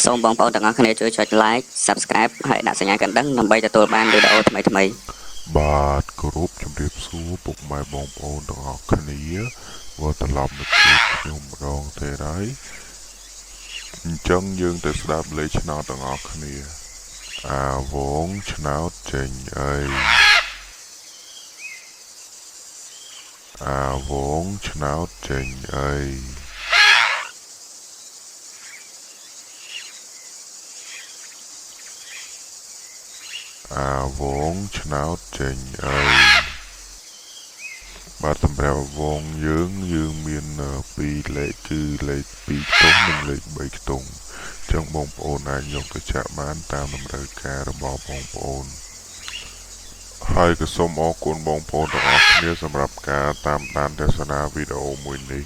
សូមបងប្អូនទាំងអស់គ្នាជួយចុច like subscribe ហើយដាក់សញ្ញាកណ្ដឹងដើម្បីទទួលបានវីដេអូថ្មីៗបាទគោរពជំរាបសួរពុកម៉ែបងប្អូនទាំងអស់គ្នាមកត្រឡប់មកជួបខ្ញុំម្ដងទៀតហើយអញ្ចឹងយើងទៅស្ដាប់លេខឆ្នោតទាំងអស់គ្នាអាវងឆ្នោតចេញអីអាវងឆ្នោតចេញអីអាវងឆ្នោតចេញអីបាទសម្រាប់វងយើងមាន2លេខគឺលេខ2ខ្ទង់និងលេខ3ខ្ទង់អញ្ចឹងបងប្អូនអាចយកទៅចាក់បានតាមតម្រូវការរបស់បងប្អូនហើយក៏សូមអរគុណបងប្អូនទាំងអស់គ្នាសម្រាប់ការតាមដានទស្សនាវីដេអូមួយនេះ